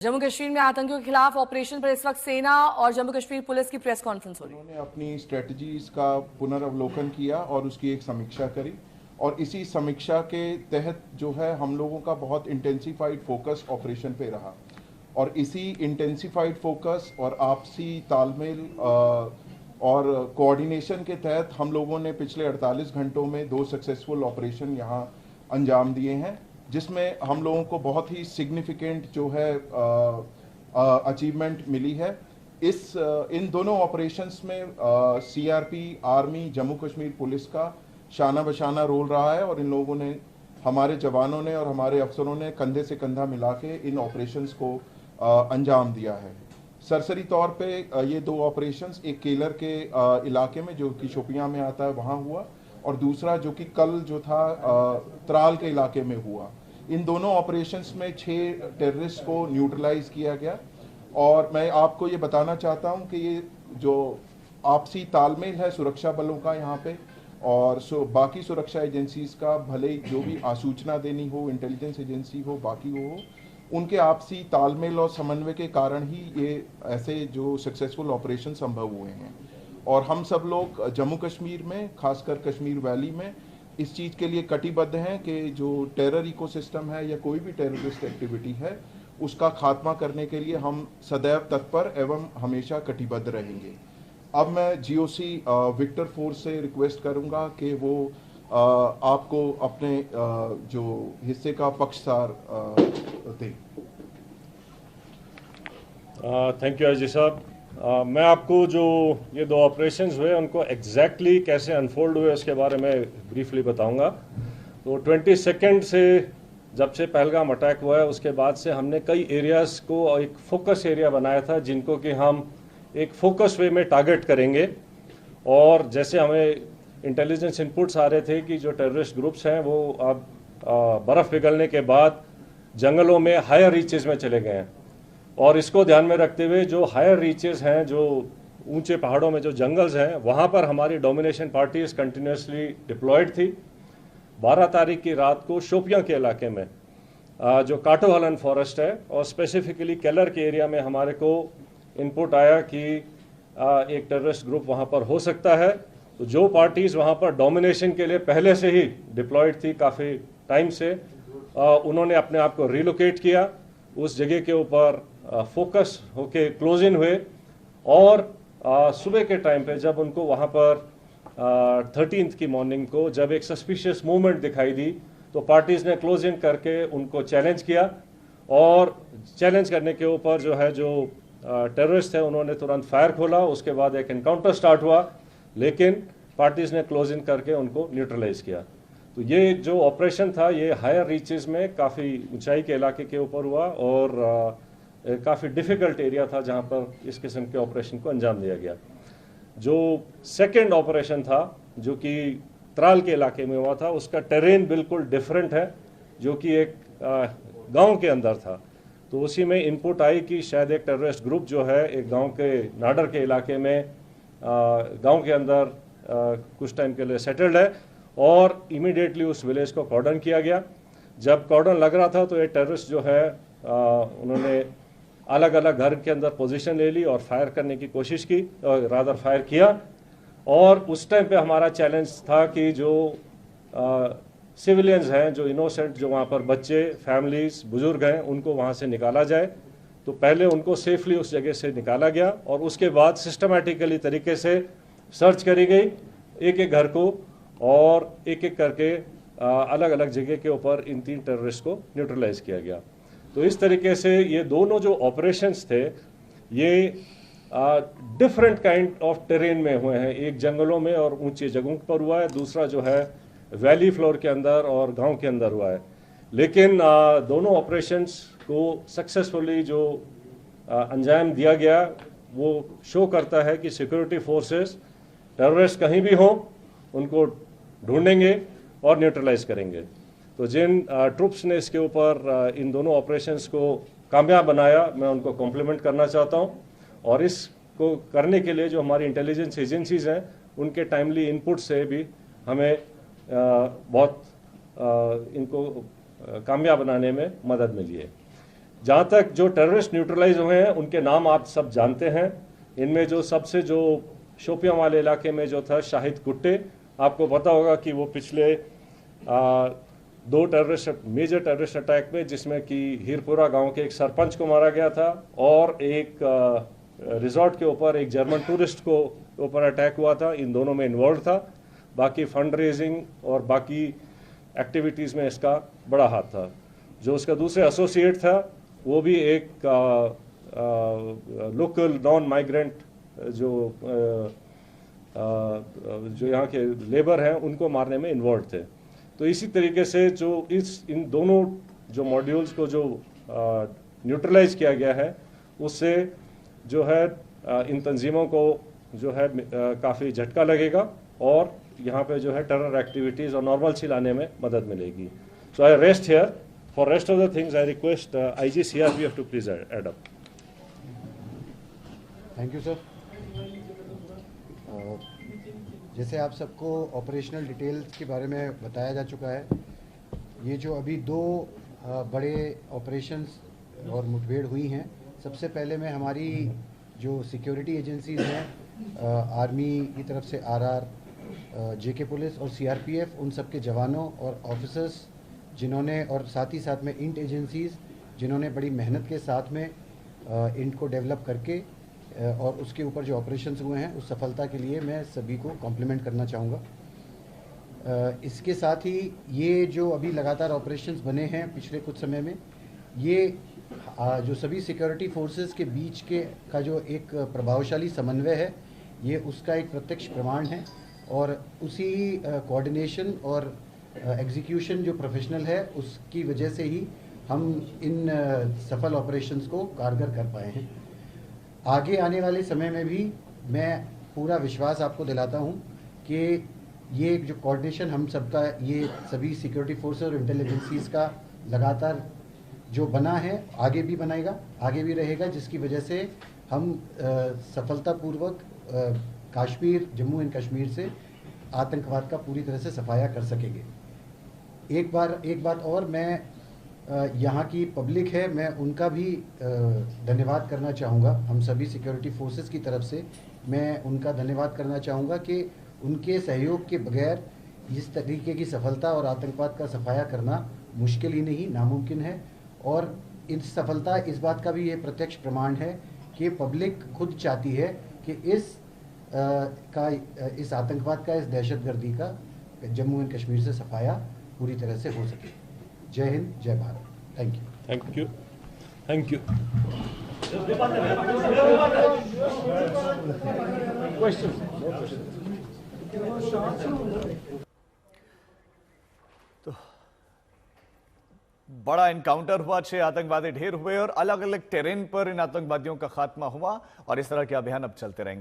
जम्मू कश्मीर में आतंकियों के खिलाफ ऑपरेशन पर इस वक्त सेना और जम्मू कश्मीर पुलिस की प्रेस कॉन्फ्रेंस हो रही है। उन्होंने अपनी स्ट्रेटजीज का पुनर्वलोकन किया और उसकी एक समीक्षा करी और इसी समीक्षा के तहत जो है हम लोगों का बहुत इंटेंसिफाइड फोकस ऑपरेशन पे रहा और इसी इंटेंसिफाइड फोकस और आपसी तालमेल और कोऑर्डिनेशन के तहत हम लोगों ने पिछले 48 घंटों में 2 सक्सेसफुल ऑपरेशन यहाँ अंजाम दिए हैं, जिसमें हम लोगों को बहुत ही सिग्निफिकेंट जो है अचीवमेंट मिली है। इन दोनों ऑपरेशंस में CRP, army, Jammu Kashmir police का शाना बशाना रोल रहा है और इन लोगों ने, हमारे जवानों ने और हमारे अफसरों ने कंधे से कंधा मिला के इन ऑपरेशंस को अंजाम दिया है। सरसरी तौर पे ये 2 ऑपरेशंस, एक केलर के इलाके में जो कि शोपियां में आता है वहाँ हुआ और दूसरा जो कि कल जो था त्राल के इलाके में हुआ। इन दोनों ऑपरेशंस में 6 टेररिस्ट को न्यूट्रलाइज किया गया और मैं आपको ये बताना चाहता हूँ कि ये जो आपसी तालमेल है सुरक्षा बलों का यहाँ पे और बाकी सुरक्षा एजेंसीज का, भले ही जो भी आसूचना देनी हो, इंटेलिजेंस एजेंसी हो, बाकी हो, उनके आपसी तालमेल और समन्वय के कारण ही ये ऐसे जो सक्सेसफुल ऑपरेशन संभव हुए हैं। और हम सब लोग जम्मू कश्मीर में, खासकर कश्मीर वैली में इस चीज़ के लिए कटिबद्ध हैं कि जो टेरर इकोसिस्टम है या कोई भी टेररिस्ट एक्टिविटी है उसका खात्मा करने के लिए हम सदैव तत्पर एवं हमेशा कटिबद्ध रहेंगे। अब मैं जीओसी विक्टर फोर्स से रिक्वेस्ट करूंगा कि वो आपको अपने जो हिस्से का पक्षसार दें। थैंक यू अजय साहब। मैं आपको जो ये 2 ऑपरेशंस हुए उनको एग्जैक्टली कैसे अनफोल्ड हुए उसके बारे में ब्रीफली बताऊंगा। तो 22 से जब से पहलगाम अटैक हुआ है उसके बाद से हमने कई एरियाज़ को एक फोकस एरिया बनाया था जिनको कि हम एक फोकस वे में टारगेट करेंगे। और जैसे हमें इंटेलिजेंस इनपुट्स आ रहे थे कि जो टेररिस्ट ग्रुप्स हैं वो अब बर्फ़ पिघलने के बाद जंगलों में हायर रीचेज़ में चले गए हैं और इसको ध्यान में रखते हुए जो हायर रीचेस हैं, जो ऊंचे पहाड़ों में जो जंगल्स हैं, वहाँ पर हमारी डोमिनेशन पार्टीज कंटिन्यूसली डिप्लॉयड थी। 12 तारीख की रात को शोपियां के इलाके में जो काटोहलन फॉरेस्ट है और स्पेसिफिकली केलर के एरिया में हमारे को इनपुट आया कि एक टेररिस्ट ग्रुप वहाँ पर हो सकता है। तो जो पार्टीज़ वहाँ पर डोमिनेशन के लिए पहले से ही डिप्लॉयड थी काफ़ी टाइम से, उन्होंने अपने आप को रिलोकेट किया, उस जगह के ऊपर फोकस होके क्लोज इन हुए और सुबह के टाइम पे जब उनको वहाँ पर 13th की मॉर्निंग को जब एक सस्पिशियस मूवमेंट दिखाई दी तो पार्टीज़ ने क्लोज इन करके उनको चैलेंज किया और चैलेंज करने के ऊपर जो है जो टेररिस्ट थे उन्होंने तुरंत फायर खोला। उसके बाद एक एनकाउंटर स्टार्ट हुआ लेकिन पार्टीज़ ने क्लोज इन करके उनको न्यूट्रलाइज किया। तो ये जो ऑपरेशन था ये हायर रीचेस में काफ़ी ऊंचाई के इलाके के ऊपर हुआ और काफ़ी डिफ़िकल्ट एरिया था जहां पर इस किस्म के ऑपरेशन को अंजाम दिया गया। जो सेकंड ऑपरेशन था जो कि त्राल के इलाके में हुआ था उसका टेरेन बिल्कुल डिफरेंट है, जो कि एक गांव के अंदर था। तो उसी में इनपुट आई कि शायद एक टेररिस्ट ग्रुप जो है एक गांव के नाडर के इलाके में गांव के अंदर कुछ टाइम के लिए सेटल्ड है और इमीडिएटली उस विलेज को कॉर्डन किया गया। जब कॉर्डन लग रहा था तो ये टेररिस्ट जो है उन्होंने अलग अलग घर के अंदर पोजीशन ले ली और फायर करने की कोशिश की, रादर फायर किया। और उस टाइम पे हमारा चैलेंज था कि जो सिविलियंस हैं, जो इनोसेंट, जो वहाँ पर बच्चे, फैमिलीज, बुजुर्ग हैं, उनको वहाँ से निकाला जाए। तो पहले उनको सेफली उस जगह से निकाला गया और उसके बाद सिस्टमेटिकली तरीके से सर्च करी गई एक एक घर को और एक एक करके अलग अलग जगह के ऊपर इन 3 टेररिस्ट को न्यूट्रलाइज किया गया। तो इस तरीके से ये दोनों जो ऑपरेशंस थे ये डिफरेंट काइंड ऑफ टेरेन में हुए हैं। एक जंगलों में और ऊंची जगहों पर हुआ है, दूसरा जो है वैली फ्लोर के अंदर और गांव के अंदर हुआ है। लेकिन दोनों ऑपरेशंस को सक्सेसफुली जो अंजाम दिया गया वो शो करता है कि सिक्योरिटी फोर्सेस टेररिस्ट कहीं भी हों उनको ढूंढेंगे और न्यूट्रलाइज करेंगे। तो जिन ट्रुप्स ने इसके ऊपर इन दोनों ऑपरेशंस को कामयाब बनाया, मैं उनको कॉम्प्लीमेंट करना चाहता हूं। और इसको करने के लिए जो हमारी इंटेलिजेंस एजेंसीज हैं उनके टाइमली इनपुट से भी हमें बहुत इनको कामयाब बनाने में मदद मिली है। जहाँ तक जो टेररिस्ट न्यूट्रलाइज हुए हैं उनके नाम आप सब जानते हैं। इनमें जो सबसे जो शोपियां वाले इलाके में जो था शाहिद कुट्टे, आपको पता होगा कि वो पिछले 2 मेजर टेररिस्ट अटैक में, जिसमें कि हीरपुरा गांव के एक सरपंच को मारा गया था और एक रिजॉर्ट के ऊपर एक जर्मन टूरिस्ट को ऊपर अटैक हुआ था, इन दोनों में इन्वॉल्व था। बाकी फंड रेजिंग और बाकी एक्टिविटीज़ में इसका बड़ा हाथ था। जो उसका दूसरे एसोसिएट था वो भी एक लोकल नॉन माइग्रेंट जो यहाँ के लेबर हैं उनको मारने में इन्वॉल्व थे। तो इसी तरीके से जो इन दोनों जो मॉड्यूल्स को जो न्यूट्रलाइज किया गया है, उससे जो है इन तंजीमों को जो है काफ़ी झटका लगेगा और यहाँ पे जो है टेरर एक्टिविटीज़ और नॉर्मलसी लाने में मदद मिलेगी। So I rest here. For rest of the things I request IG CRPF to please add up. Thank you sir. जैसे आप सबको ऑपरेशनल डिटेल्स के बारे में बताया जा चुका है, ये जो अभी 2 बड़े ऑपरेशंस और मुठभेड़ हुई हैं, सबसे पहले में हमारी जो सिक्योरिटी एजेंसीज हैं, आर्मी की तरफ से RR, JK पुलिस और CRPF, उन सब के जवानों और ऑफिसर्स जिन्होंने, और साथ ही साथ में इंट एजेंसीज़ जिन्होंने बड़ी मेहनत के साथ में इंट को डेवलप करके और उसके ऊपर जो ऑपरेशंस हुए हैं, उस सफलता के लिए मैं सभी को कॉम्प्लीमेंट करना चाहूँगा। इसके साथ ही ये जो अभी लगातार ऑपरेशंस बने हैं पिछले कुछ समय में, ये जो सभी सिक्योरिटी फोर्सेस के बीच का जो एक प्रभावशाली समन्वय है, ये उसका एक प्रत्यक्ष प्रमाण है। और उसी कोऑर्डिनेशन और एग्जीक्यूशन जो प्रोफेशनल है, उसकी वजह से ही हम इन सफल ऑपरेशंस को कारगर कर पाए हैं। आगे आने वाले समय में भी मैं पूरा विश्वास आपको दिलाता हूं कि ये जो कोऑर्डिनेशन हम सबका, ये सभी सिक्योरिटी फोर्सेस और इंटेलिजेंसीज का लगातार जो बना है, आगे भी बनाएगा, आगे भी रहेगा, जिसकी वजह से हम सफलतापूर्वक कश्मीर, जम्मू एंड कश्मीर से आतंकवाद का पूरी तरह से सफाया कर सकेंगे। एक बात और, मैं यहाँ की पब्लिक है, मैं उनका भी धन्यवाद करना चाहूँगा। हम सभी सिक्योरिटी फोर्सेस की तरफ से मैं उनका धन्यवाद करना चाहूँगा कि उनके सहयोग के बगैर इस तरीके की सफलता और आतंकवाद का सफाया करना मुश्किल ही नहीं, नामुमकिन है। और इस सफलता, इस बात का भी ये प्रत्यक्ष प्रमाण है कि पब्लिक खुद चाहती है कि इस आतंकवाद का, इस दहशतगर्दी का जम्मू एंड कश्मीर से सफाया पूरी तरह से हो सके। जय हिंद, जय Bharat. Thank you. Thank you. Thank you. तो बड़ा एनकाउंटर हुआ, 6 आतंकवादी ढेर हुए और अलग अलग टेरेन पर इन आतंकवादियों का खात्मा हुआ और इस तरह के अभियान अब चलते रहेंगे।